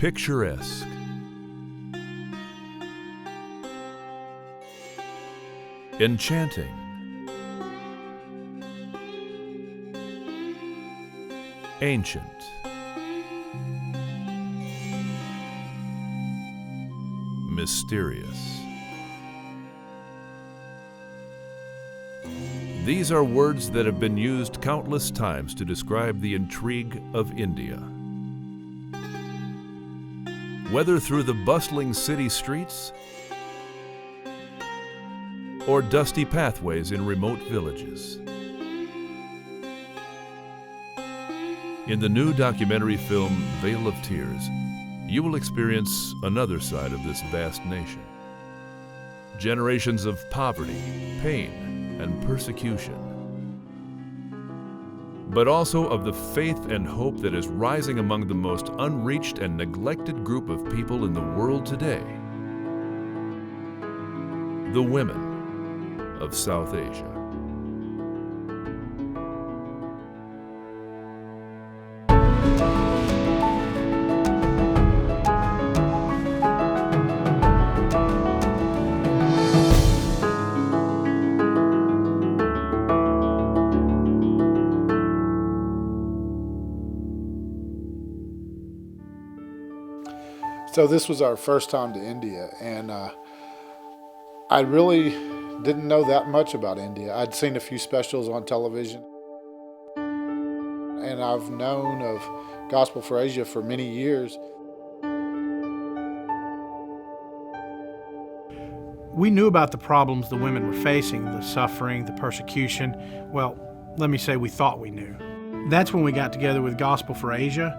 Picturesque. Enchanting. Ancient. Mysterious. These are words that have been used countless times to describe the intrigue of India. Whether through the bustling city streets or dusty pathways in remote villages. In the new documentary film Vale of Tears, you will experience another side of this vast nation. Generations of poverty, pain, and persecution, but also of the faith and hope that is rising among the most unreached and neglected group of people in the world today, the women of South Asia. So this was our first time to India, and I really didn't know that much about India. I'd seen a few specials on television, and I've known of Gospel for Asia for many years. We knew about the problems the women were facing, the suffering, the persecution. Well, let me say we thought we knew. That's when we got together with Gospel for Asia.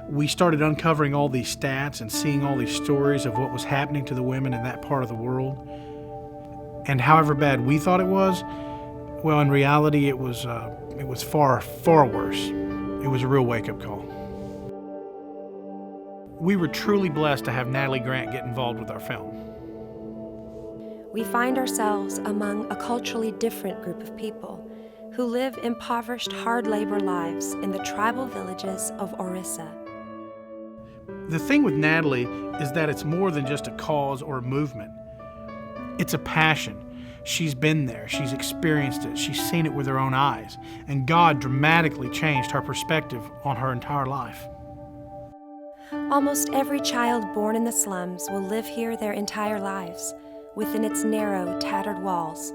We started uncovering all these stats and seeing all these stories of what was happening to the women in that part of the world. And however bad we thought it was, well, in reality, it was far, far worse. It was a real wake-up call. We were truly blessed to have Natalie Grant get involved with our film. We find ourselves among a culturally different group of people who live impoverished, hard labor lives in the tribal villages of Orissa. The thing with Natalie is that it's more than just a cause or a movement. It's a passion. She's been there, she's experienced it, she's seen it with her own eyes, and God dramatically changed her perspective on her entire life. Almost every child born in the slums will live here their entire lives, within its narrow, tattered walls.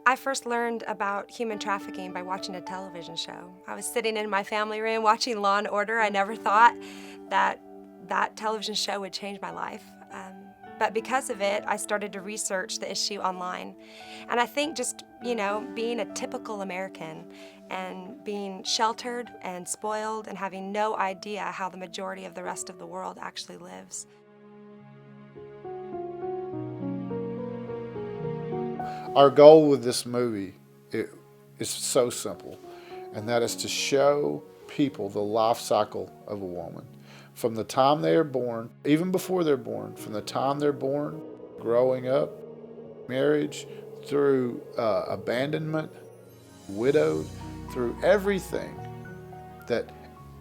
I first learned about human trafficking by watching a television show. I was sitting in my family room watching Law and Order. I never thought that television show would change my life. But because of it, I started to research the issue online. And I think just, being a typical American and being sheltered and spoiled and having no idea how the majority of the rest of the world actually lives. Our goal with this movie is so simple, and that is to show people the life cycle of a woman. From the time they are born, even before they're born, from the time they're born, growing up, marriage, through abandonment, widowed, through everything, that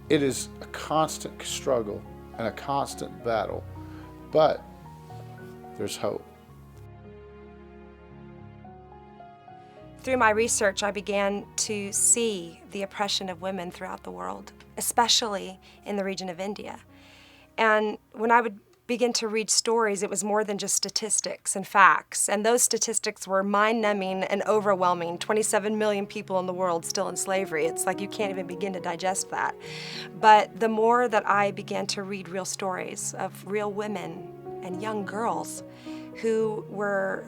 it is a constant struggle and a constant battle, but there's hope. Through my research, I began to see the oppression of women throughout the world, especially in the region of India. And when I would begin to read stories, it was more than just statistics and facts. And those statistics were mind-numbing and overwhelming. 27 million people in the world still in slavery. It's like you can't even begin to digest that. But the more that I began to read real stories of real women and young girls who were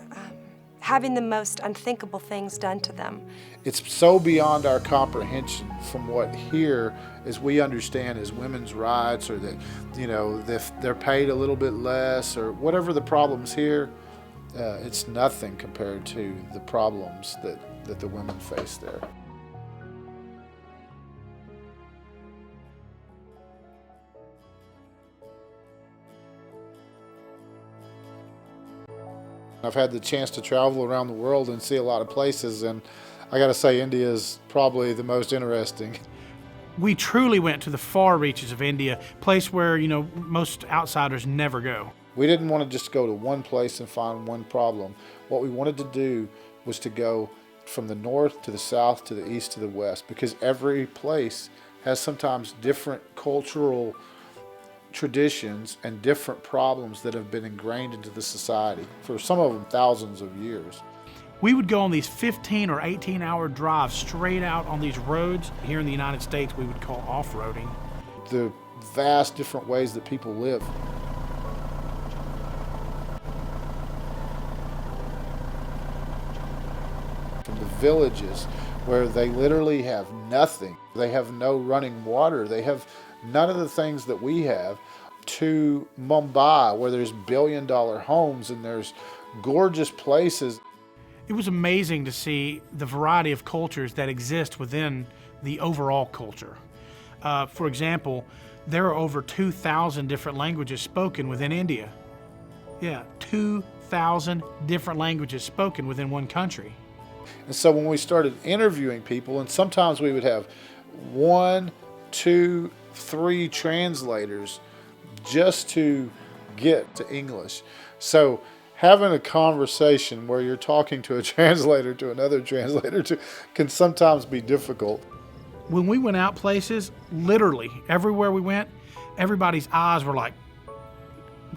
having the most unthinkable things done to them. It's so beyond our comprehension from what here, as we understand, as women's rights, or that, if they're paid a little bit less, or whatever the problems here, it's nothing compared to the problems that the women face there. I've had the chance to travel around the world and see a lot of places, and I got to say India is probably the most interesting. We truly went to the far reaches of India, a place where, most outsiders never go. We didn't want to just go to one place and find one problem. What we wanted to do was to go from the north to the south to the east to the west, because every place has sometimes different cultural traditions and different problems that have been ingrained into the society for some of them thousands of years. We would go on these 15 or 18-hour drives straight out on these roads. Here in the United States, we would call off-roading. The vast different ways that people live. From the villages where they literally have nothing. They have no running water. They have none of the things that we have, to Mumbai, where there's billion-dollar homes and there's gorgeous places. It was amazing to see the variety of cultures that exist within the overall culture. For example, there are over 2,000 different languages spoken within India. Yeah, 2,000 different languages spoken within one country. And so when we started interviewing people, and sometimes we would have 1, 2, 3 translators just to get to English. So having a conversation where you're talking to a translator to another translator can sometimes be difficult. When we went out places, literally everywhere we went, everybody's eyes were like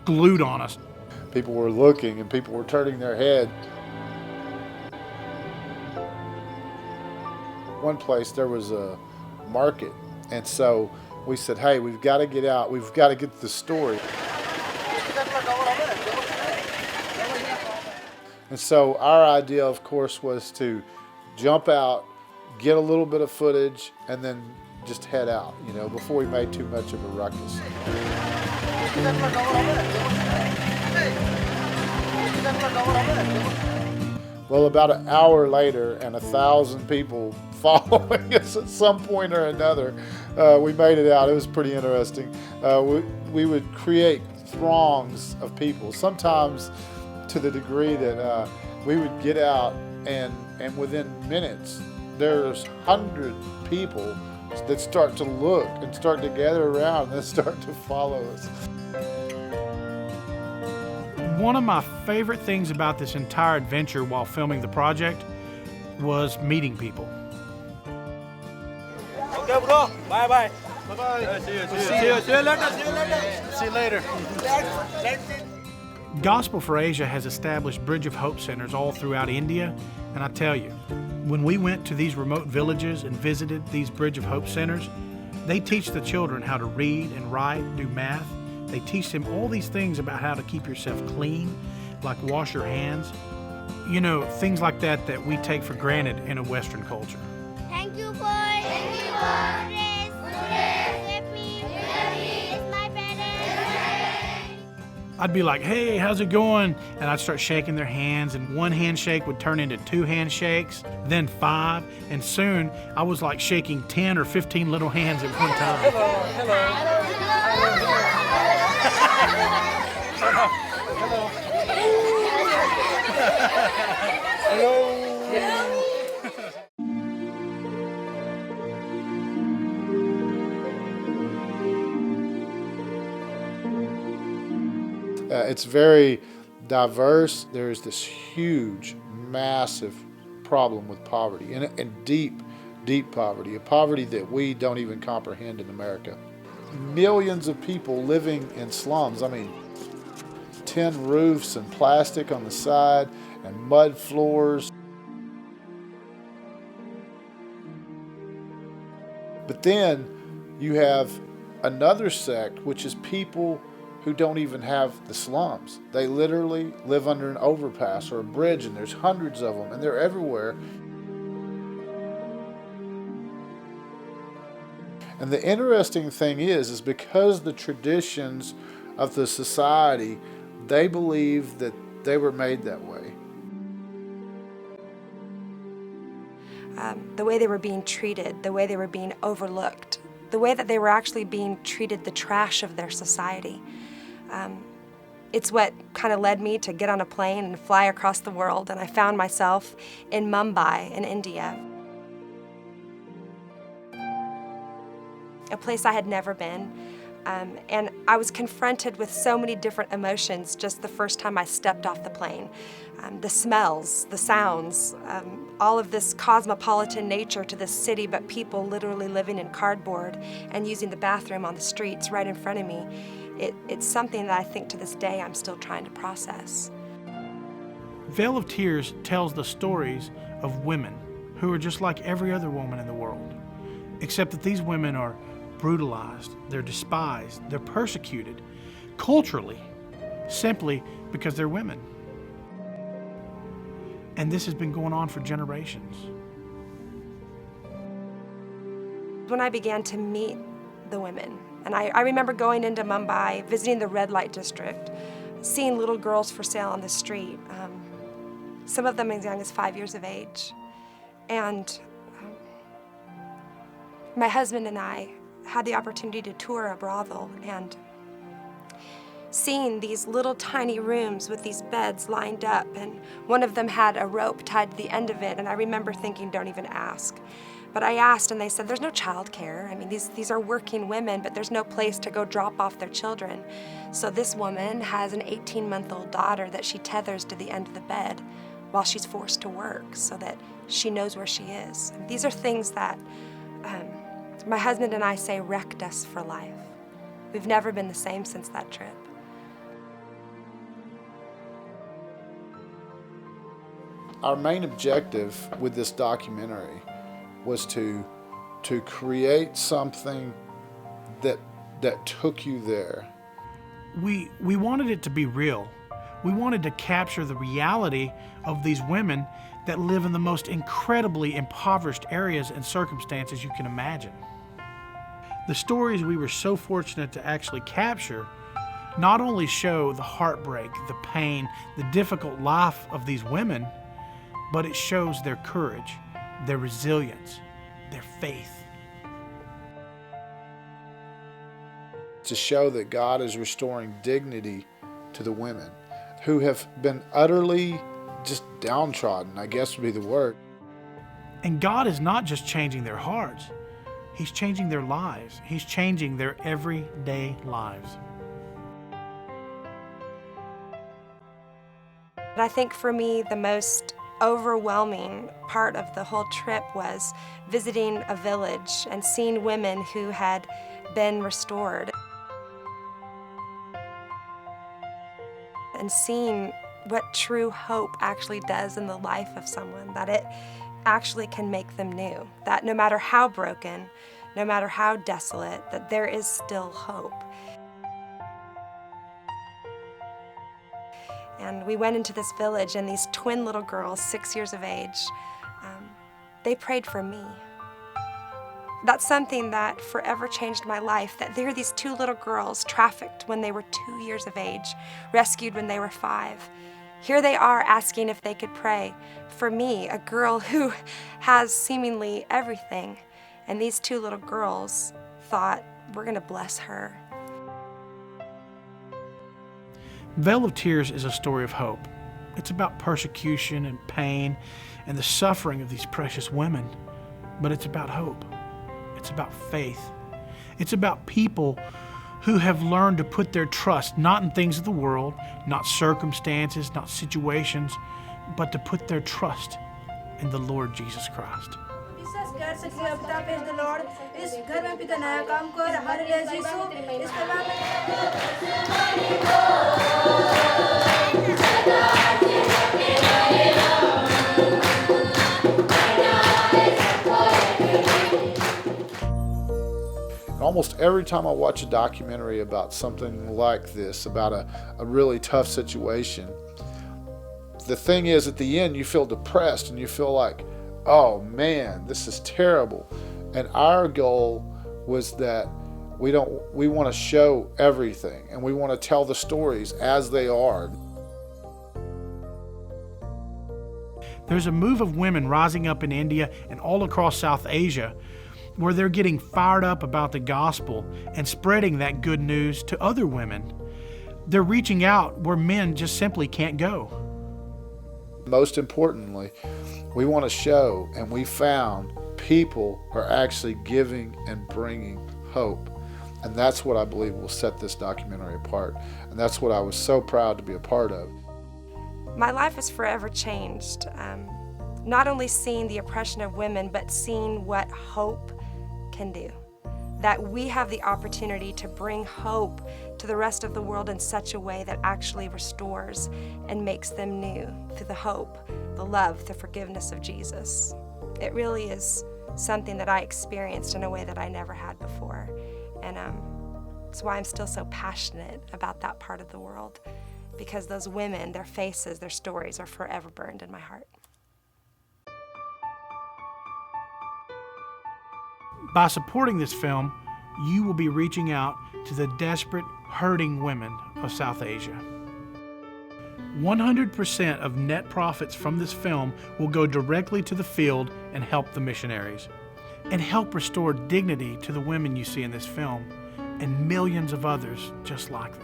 glued on us. People were looking and people were turning their head. One place there was a market, and so we said, hey, we've got to get out, we've got to get the story. And so our idea, of course, was to jump out, get a little bit of footage, and then just head out, before we made too much of a ruckus. Well, about an hour later and 1,000 people following us at some point or another, we made it out. It was pretty interesting. We would create throngs of people, sometimes to the degree that we would get out and within minutes there's 100 people that start to look and start to gather around and start to follow us. One of my favorite things about this entire adventure while filming the project was meeting people. Okay, bro. Bye-bye. Bye-bye. See you later. See you later. Gospel for Asia has established Bridge of Hope centers all throughout India, and I tell you, when we went to these remote villages and visited these Bridge of Hope centers, they teach the children how to read and write, do math. They teach them all these things about how to keep yourself clean, like wash your hands. Things like that we take for granted in a Western culture. Thank you for this. With me. It's my parents. I'd be like, hey, how's it going? And I'd start shaking their hands, and one handshake would turn into 2 handshakes, then 5, and soon I was like shaking 10 or 15 little hands at one time. Hello. It's very diverse. There's this huge, massive problem with poverty, and deep, deep poverty, a poverty that we don't even comprehend in America. Millions of people living in slums. I mean, tin roofs and plastic on the side and mud floors. But then you have another sect, which is people who don't even have the slums. They literally live under an overpass or a bridge, and there's hundreds of them, and they're everywhere. And the interesting thing is because the traditions of the society, they believe that they were made that way. The way they were being treated, the way they were being overlooked, the way that they were actually being treated the trash of their society. It's what kind of led me to get on a plane and fly across the world, and I found myself in Mumbai in India. a place I had never been. And I was confronted with so many different emotions just the first time I stepped off the plane. The smells, the sounds, all of this cosmopolitan nature to this city, but people literally living in cardboard and using the bathroom on the streets right in front of me. It's something that I think to this day I'm still trying to process. Veil of Tears tells the stories of women who are just like every other woman in the world, except that these women are brutalized, they're despised, they're persecuted culturally, simply because they're women. And this has been going on for generations. When I began to meet the women, and I remember going into Mumbai, visiting the red light district, seeing little girls for sale on the street, some of them as young as 5 years of age. And my husband and I had the opportunity to tour a brothel, and seeing these little tiny rooms with these beds lined up, and one of them had a rope tied to the end of it, and I remember thinking, don't even ask. But I asked, and they said, there's no child care. I mean, these are working women, but there's no place to go drop off their children. So this woman has an 18-month-old daughter that she tethers to the end of the bed while she's forced to work so that she knows where she is. And these are things that my husband and I say wrecked us for life. We've never been the same since that trip. Our main objective with this documentary was to create something that took you there. We wanted it to be real. We wanted to capture the reality of these women that live in the most incredibly impoverished areas and circumstances you can imagine. The stories we were so fortunate to actually capture not only show the heartbreak, the pain, the difficult life of these women, but it shows their courage, their resilience, their faith. To show that God is restoring dignity to the women who have been utterly just downtrodden, I guess would be the word. And God is not just changing their hearts, He's changing their lives. He's changing their everyday lives. I think for me, the most overwhelming part of the whole trip was visiting a village and seeing women who had been restored. And seeing what true hope actually does in the life of someone, that it actually can make them new. That no matter how broken, no matter how desolate, that there is still hope. And we went into this village, and these twin little girls, 6 years of age, they prayed for me. That's something that forever changed my life, that there are these two little girls trafficked when they were 2 years of age, rescued when they were 5. Here they are asking if they could pray for me, a girl who has seemingly everything. And these two little girls thought, we're going to bless her. Veil of Tears is a story of hope. It's about persecution and pain and the suffering of these precious women. But it's about hope. It's about faith. It's about people who have learned to put their trust not in things of the world, not circumstances, not situations, but to put their trust in the Lord Jesus Christ. Almost every time I watch a documentary about something like this, about a really tough situation, the thing is, at the end, you feel depressed and you feel like, oh man, this is terrible. And our goal was that we want to show everything, and we want to tell the stories as they are. There's a move of women rising up in India and all across South Asia where they're getting fired up about the gospel and spreading that good news to other women. They're reaching out where men just simply can't go. Most importantly, we want to show, and we found, people are actually giving and bringing hope. And that's what I believe will set this documentary apart. And that's what I was so proud to be a part of. My life is forever changed. Not only seeing the oppression of women, but seeing what hope can do. That we have the opportunity to bring hope to the rest of the world in such a way that actually restores and makes them new through the hope, the love, the forgiveness of Jesus. It really is something that I experienced in a way that I never had before. And that's why I'm still so passionate about that part of the world, because those women, their faces, their stories are forever burned in my heart. By supporting this film, you will be reaching out to the desperate, hurting women of South Asia. 100% of net profits from this film will go directly to the field and help the missionaries, and help restore dignity to the women you see in this film, and millions of others just like them.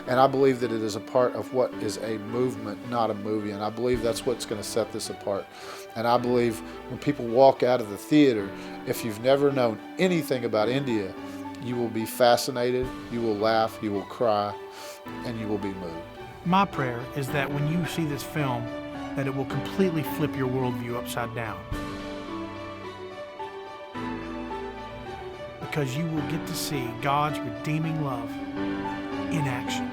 And I believe that it is a part of what is a movement, not a movie. And I believe that's what's going to set this apart. And I believe when people walk out of the theater, if you've never known anything about India, you will be fascinated, you will laugh, you will cry, and you will be moved. My prayer is that when you see this film, that it will completely flip your worldview upside down. Because you will get to see God's redeeming love in action.